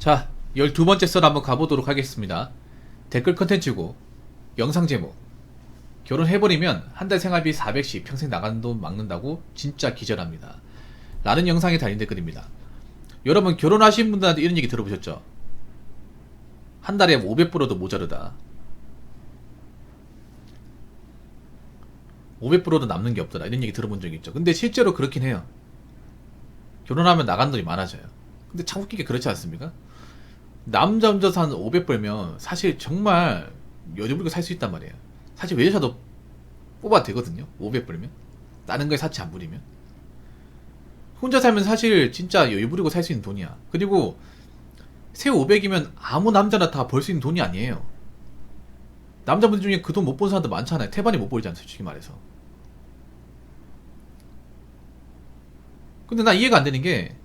자, 12번째 썰 한번 가보도록 하겠습니다. 댓글 컨텐츠고 영상 제목: 결혼해버리면 한 달 생활비 400씩 평생 나가는 돈 막는다고 진짜 기절합니다 라는 영상에 달린 댓글입니다. 여러분, 결혼하신 분들한테 이런 얘기 들어보셨죠? 한 달에 500불어도 모자르다, 500불어도 남는 게 없더라, 이런 얘기 들어본 적 있죠. 근데 실제로 그렇긴 해요. 결혼하면 나가는 돈이 많아져요. 근데 참 웃기게 그렇지 않습니까? 남자 혼자서 한 500 벌면 사실 정말 여유 부리고 살 수 있단 말이에요. 사실 외제차도 뽑아도 되거든요, 500 벌면. 다른 거에 사치 안 부리면. 혼자 살면 사실 진짜 여유 부리고 살 수 있는 돈이야. 그리고 세 500이면 아무 남자나 다 벌 수 있는 돈이 아니에요. 남자분들 중에 그 돈 못 본 사람도 많잖아요. 태반이 못 벌잖아요, 솔직히 말해서. 근데 나 이해가 안 되는 게,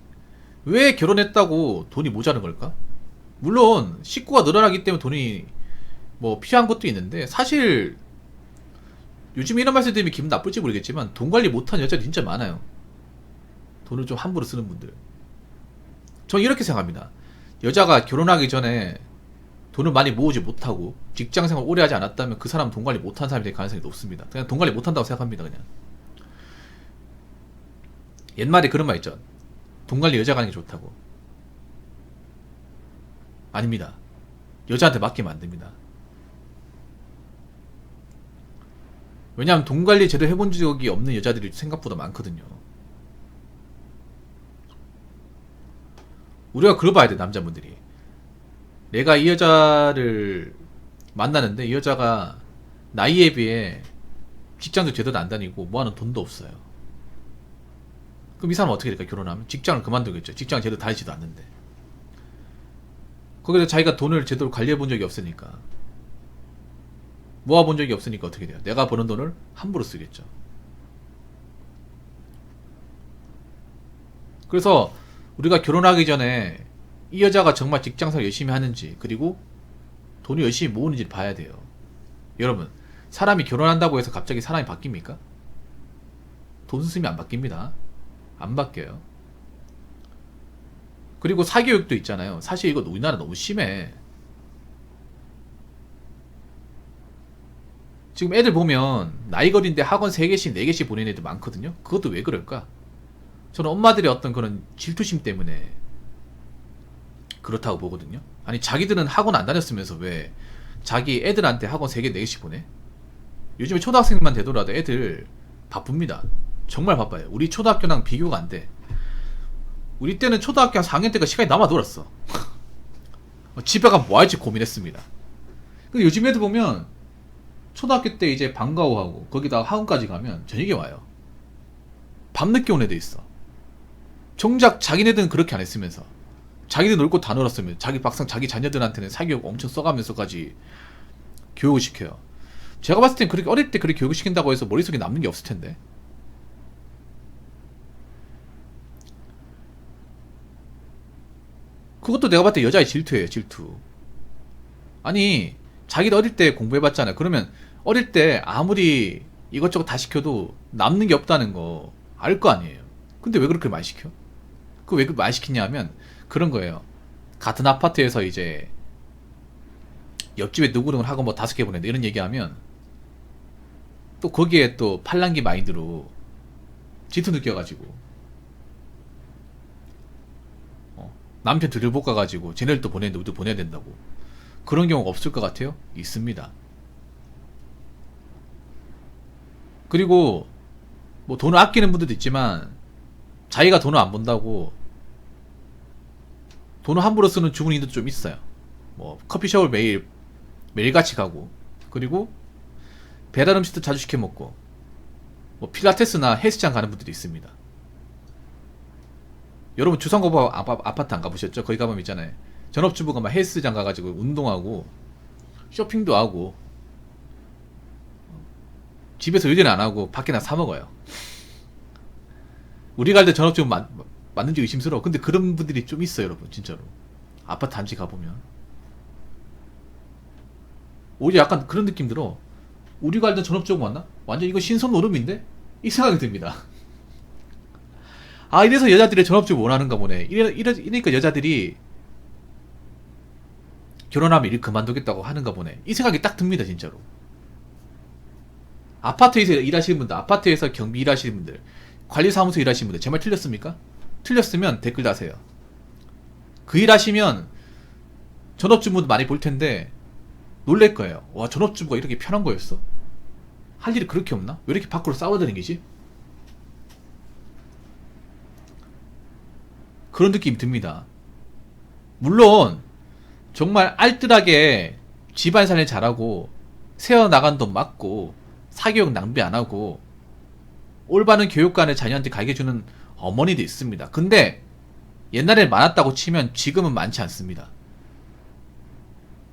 왜 결혼했다고 돈이 모자란 걸까? 물론 식구가 늘어나기 때문에 돈이 뭐 필요한 것도 있는데, 사실 요즘 이런 말씀 드리면 기분 나쁠지 모르겠지만 돈 관리 못하는 여자들이 진짜 많아요. 돈을 좀 함부로 쓰는 분들. 전 이렇게 생각합니다. 여자가 결혼하기 전에 돈을 많이 모으지 못하고 직장생활 오래 하지 않았다면 그 사람은 돈 관리 못한 사람이 될 가능성이 높습니다. 그냥 돈 관리 못한다고 생각합니다. 그냥 옛말에 그런 말 있죠. 돈 관리 여자가 하는 게 좋다고. 아닙니다. 여자한테 맡기면 안 됩니다. 왜냐하면 돈 관리 제대로 해본 적이 없는 여자들이 생각보다 많거든요. 우리가 그걸 봐야 돼, 남자분들이. 내가 이 여자를 만나는데 이 여자가 나이에 비해 직장도 제대로 안 다니고 뭐하는 돈도 없어요. 그럼 이 사람은 어떻게 될까? 결혼하면 직장을 그만두겠죠. 직장 제대로 다니지도 않는데. 거기서 자기가 돈을 제대로 관리해 본 적이 없으니까, 모아본 적이 없으니까 어떻게 돼요? 내가 버는 돈을 함부로 쓰겠죠. 그래서 우리가 결혼하기 전에 이 여자가 정말 직장생활 열심히 하는지, 그리고 돈을 열심히 모으는지를 봐야 돼요. 여러분, 사람이 결혼한다고 해서 갑자기 사람이 바뀝니까? 돈 쓰면 안 바뀝니다. 안 바뀌어요. 그리고 사교육도 있잖아요. 사실 이거 우리나라 너무 심해. 지금 애들 보면 나이 어린데 학원 3개씩 4개씩 보내는 애들 많거든요. 그것도 왜 그럴까? 저는 엄마들의 어떤 그런 질투심 때문에 그렇다고 보거든요. 아니, 자기들은 학원 안 다녔으면서 왜 자기 애들한테 학원 3개 4개씩 보내? 요즘에 초등학생만 되더라도 애들 바쁩니다. 정말 바빠요. 우리 초등학교랑 비교가 안 돼. 우리 때는 초등학교 한 4학년 때가 시간이 남아 돌았어. 집에 가면 뭐 할지 고민했습니다. 근데 요즘 애들 보면 초등학교 때 이제 방과후하고 거기다가 학원까지 가면 저녁에 와요. 밤늦게 온 애들 있어. 정작 자기네들은 그렇게 안 했으면서, 자기들 놀고 다 놀았으면 자기 막상 자기 자녀들한테는 사교육 엄청 써가면서까지 교육을 시켜요. 제가 봤을 땐 그렇게 어릴 때 그렇게 교육을 시킨다고 해서 머릿속에 남는 게 없을 텐데. 그것도 내가 봤을 때 여자의 질투예요, 질투. 아니, 자기도 어릴 때 공부해봤잖아요. 그러면 어릴 때 아무리 이것저것 다 시켜도 남는 게 없다는 거 알 거 아니에요. 근데 왜 그렇게 많이 시켜? 그 왜 그렇게 많이 시키냐 하면 그런 거예요. 같은 아파트에서 이제 옆집에 누구누구를 하고 뭐 5개 보낸다 이런 얘기하면 또 거기에 또 팔랑기 마인드로 질투 느껴가지고 남편 들을 볶아가지고 쟤네를 또 보내는데 우리도 보내야 된다고. 그런 경우가 없을 것 같아요? 있습니다. 그리고 뭐 돈을 아끼는 분들도 있지만 자기가 돈을 안 번다고 돈을 함부로 쓰는 주부님도 좀 있어요. 뭐 커피숍을 매일같이 가고, 그리고 배달 음식도 자주 시켜 먹고, 뭐 필라테스나 헬스장 가는 분들이 있습니다. 여러분, 주상고법 아파트 안 가보셨죠? 거기 가보면 있잖아요. 전업주부가 막 헬스장 가가지고 운동하고 쇼핑도 하고 집에서 요리는 안 하고 밖에 나 사 먹어요. 우리 갈 때 전업주부 맞는지 의심스러워. 근데 그런 분들이 좀 있어요, 여러분. 진짜로 아파트 단지 가보면 오히려 약간 그런 느낌 들어. 우리 갈 때 전업주부 맞나? 완전 이거 신선 노름인데? 이 생각이 듭니다. 아, 이래서 여자들이 전업주부 원하는가 보네. 이러니까 여자들이 결혼하면 일 그만두겠다고 하는가 보네. 이 생각이 딱 듭니다, 진짜로. 아파트에서 일하시는 분들, 아파트에서 경비 일하시는 분들, 관리사무소 일하시는 분들, 제 말 틀렸습니까? 틀렸으면 댓글 다세요. 그 일 하시면 전업주부도 많이 볼 텐데 놀랄 거예요. 와, 전업주부가 이렇게 편한 거였어? 할 일이 그렇게 없나? 왜 이렇게 밖으로 싸워다니기지? 그런 느낌이 듭니다. 물론 정말 알뜰하게 집안살림 잘하고 세어나간 돈 맞고 사교육 낭비 안하고 올바른 교육관을 자녀한테 가르쳐주는 어머니도 있습니다. 근데 옛날에 많았다고 치면 지금은 많지 않습니다.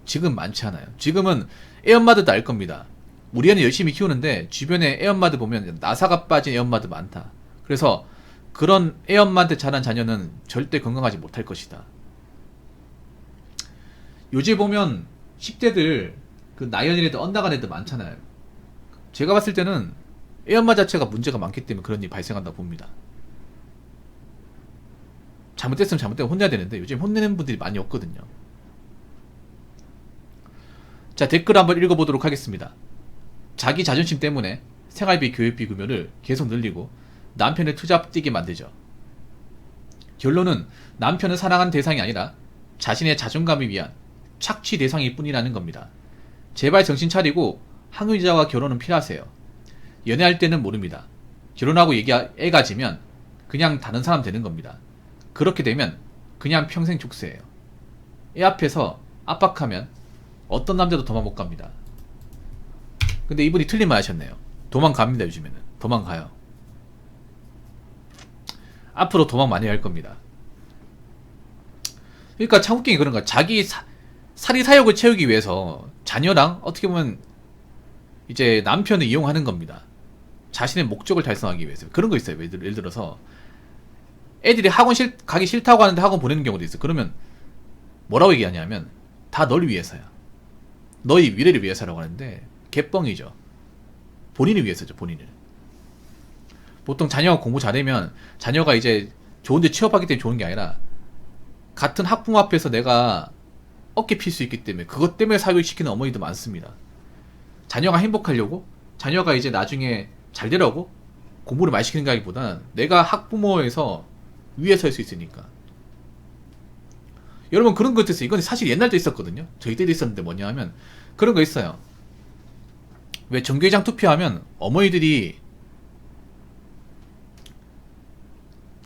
지금 많지 않아요. 지금은 애엄마들도 알 겁니다. 우리 애는 열심히 키우는데 주변에 애엄마들 보면 나사가 빠진 애엄마들 많다. 그래서 그런 애엄마한테 자란 자녀는 절대 건강하지 못할 것이다. 요즘 보면 10대들 그 나이어린 애들 엇나간 애들 많잖아요. 제가 봤을 때는 애엄마 자체가 문제가 많기 때문에 그런 일이 발생한다고 봅니다. 잘못됐으면 잘못되면 혼내야 되는데 요즘 혼내는 분들이 많이 없거든요. 자, 댓글 한번 읽어보도록 하겠습니다. 자기 자존심 때문에 생활비 교육비 금요를 계속 늘리고 남편을 투잡 뛰게 만들죠. 결론은 남편을 사랑하는 대상이 아니라 자신의 자존감을 위한 착취 대상일 뿐이라는 겁니다. 제발 정신 차리고 항의자와 결혼은 필요하세요. 연애할 때는 모릅니다. 결혼하고 애 가지면 그냥 다른 사람 되는 겁니다. 그렇게 되면 그냥 평생 족쇄예요. 애 앞에서 압박하면 어떤 남자도 도망 못 갑니다. 근데 이분이 틀린 말 하셨네요. 도망갑니다. 요즘에는 도망가요. 앞으로 도망 많이 할 겁니다. 그러니까 참 웃긴 게 그런 거야. 자기 사리 사욕을 채우기 위해서 자녀랑 어떻게 보면 이제 남편을 이용하는 겁니다. 자신의 목적을 달성하기 위해서. 그런 거 있어요. 예를 들어서 애들이 학원 가기 싫다고 하는데 학원 보내는 경우도 있어요. 그러면 뭐라고 얘기하냐면 다 널 위해서야. 너희 미래를 위해서라고 하는데 개뻥이죠. 본인을 위해서죠. 본인을. 보통 자녀가 공부 잘하면 자녀가 이제 좋은 데 취업하기 때문에 좋은 게 아니라 같은 학부모 앞에서 내가 어깨 필 수 있기 때문에 그것 때문에 사교육시키는 어머니도 많습니다. 자녀가 행복하려고 자녀가 이제 나중에 잘 되라고 공부를 많이 시키는 거기보다는 내가 학부모에서 위에 설 수 있으니까. 여러분 그런 것도 있어요. 이건 사실 옛날도 있었거든요. 저희 때도 있었는데 뭐냐 하면 그런 거 있어요. 왜 정교회장 투표하면 어머니들이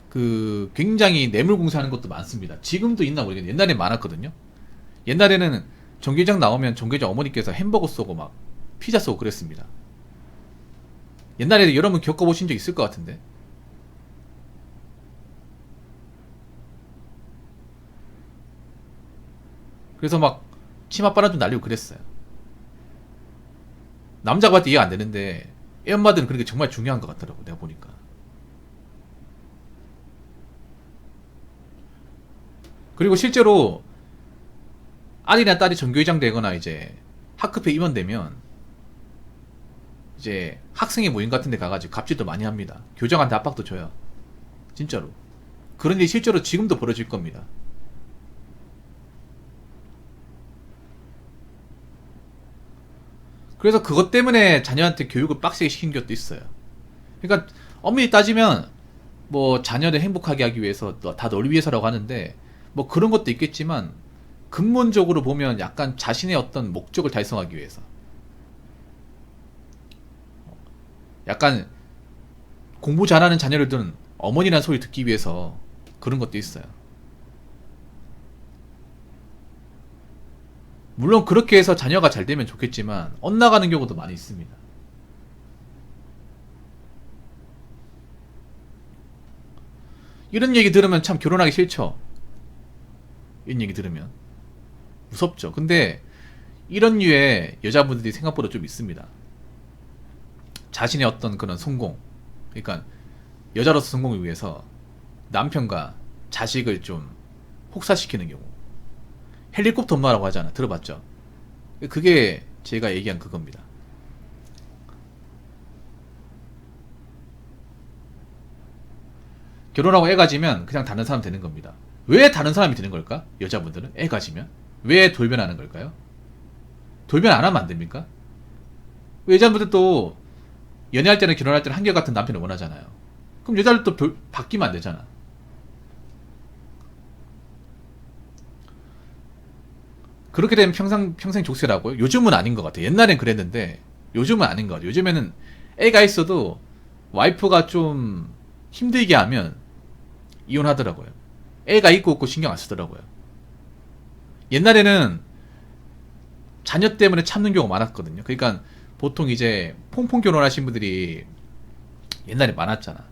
그 굉장히 뇌물공사하는 것도 많습니다. 지금도 있나 모르겠는데 옛날에 많았거든요. 옛날에는 정교회장 나오면 정교회장 어머니께서 햄버거 쏘고 막 피자 쏘고 그랬습니다. 옛날에 여러분 겪어보신 적 있을 것 같은데. 그래서 막 치마 빨아주고 날리고 그랬어요. 남자가 봤을 때 이해 안 되는데 애 엄마들은 그런 게 정말 중요한 것 같더라고. 내가 보니까. 그리고 실제로 아들이나 딸이 전교회장 되거나 이제 학급회 임원되면 이제 학생회 모임 같은 데 가가지고 갑질도 많이 합니다. 교장한테 압박도 줘요. 진짜로. 그런 일이 실제로 지금도 벌어질 겁니다. 그래서 그것 때문에 자녀한테 교육을 빡세게 시킨 것도 있어요. 그러니까 엄밀히 따지면 뭐 자녀를 행복하게 하기 위해서 다 널 위해서라고 하는데 뭐 그런 것도 있겠지만 근본적으로 보면 약간 자신의 어떤 목적을 달성하기 위해서 약간 공부 잘하는 자녀를 둔 어머니라는 소리 듣기 위해서 그런 것도 있어요. 물론 그렇게 해서 자녀가 잘 되면 좋겠지만 엇나가는 경우도 많이 있습니다. 이런 얘기 들으면 참 결혼하기 싫죠. 이런 얘기 들으면 무섭죠. 근데 이런 류의 여자분들이 생각보다 좀 있습니다. 자신의 어떤 그런 성공, 그러니까 여자로서 성공을 위해서 남편과 자식을 좀 혹사시키는 경우. 헬리콥터 엄마라고 하잖아. 들어봤죠? 그게 제가 얘기한 그겁니다. 결혼하고 애 가지면 그냥 다른 사람 되는 겁니다. 왜 다른 사람이 되는 걸까? 여자분들은 애 가지면 왜 돌변하는 걸까요? 돌변 안 하면 안 됩니까? 여자분들도 연애할 때는 결혼할 때는 한결같은 남편을 원하잖아요. 그럼 여자들도 바뀌면 안 되잖아. 그렇게 되면 평생 족쇄라고요? 요즘은 아닌 것 같아요. 옛날엔 그랬는데 요즘은 아닌 것 같아요. 요즘에는 애가 있어도 와이프가 좀 힘들게 하면 이혼하더라고요. 애가 있고 없고 신경 안 쓰더라고요. 옛날에는 자녀 때문에 참는 경우가 많았거든요. 그러니까 보통 이제 퐁퐁 결혼하신 분들이 옛날에 많았잖아.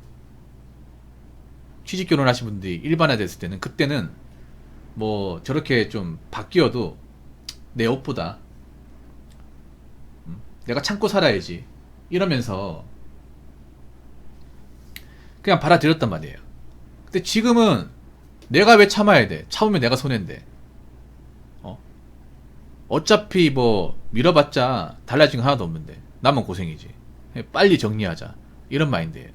취직 결혼하신 분들이 일반화 됐을 때는, 그때는 뭐 저렇게 좀 바뀌어도 내 옷보다 내가 참고 살아야지 이러면서 그냥 받아들였단 말이에요. 근데 지금은 내가 왜 참아야 돼? 참으면 내가 손해인데. 어차피 뭐 밀어봤자 달라진 거 하나도 없는데 나만 고생이지. 빨리 정리하자, 이런 마인드예요.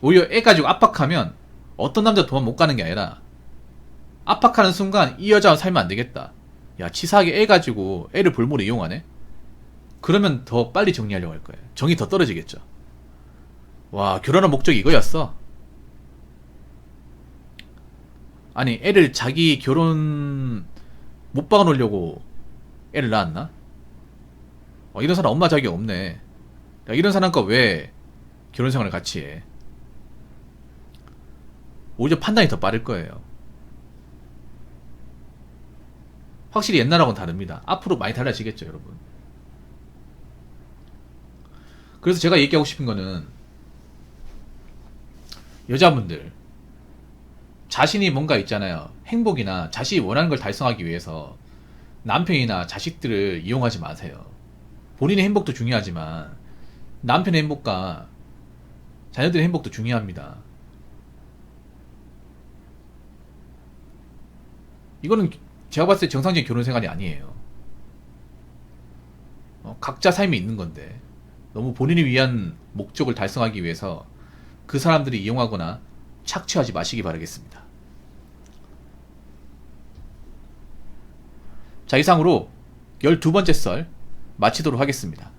오히려 애 가지고 압박하면 어떤 남자 도망 못 가는 게 아니라, 압박하는 순간 이 여자와 살면 안 되겠다, 야 치사하게 애 가지고 애를 볼모로 이용하네, 그러면 더 빨리 정리하려고 할 거예요. 정이 더 떨어지겠죠. 와, 결혼한 목적이 이거였어? 아니, 애를 자기 결혼 못 박아놓으려고 애를 낳았나? 이런 사람 엄마 자격 없네. 야, 이런 사람과 왜 결혼 생활을 같이 해? 오히려 판단이 더 빠를 거예요. 확실히 옛날하고는 다릅니다. 앞으로 많이 달라지겠죠, 여러분. 그래서 제가 얘기하고 싶은 거는, 여자분들 자신이 뭔가 있잖아요. 행복이나 자신이 원하는 걸 달성하기 위해서 남편이나 자식들을 이용하지 마세요. 본인의 행복도 중요하지만 남편의 행복과 자녀들의 행복도 중요합니다. 이거는 제가 봤을 때 정상적인 결혼 생활이 아니에요. 각자 삶이 있는 건데 너무 본인이 위한 목적을 달성하기 위해서 그 사람들이 이용하거나 착취하지 마시기 바라겠습니다. 자, 이상으로 12번째 썰 마치도록 하겠습니다.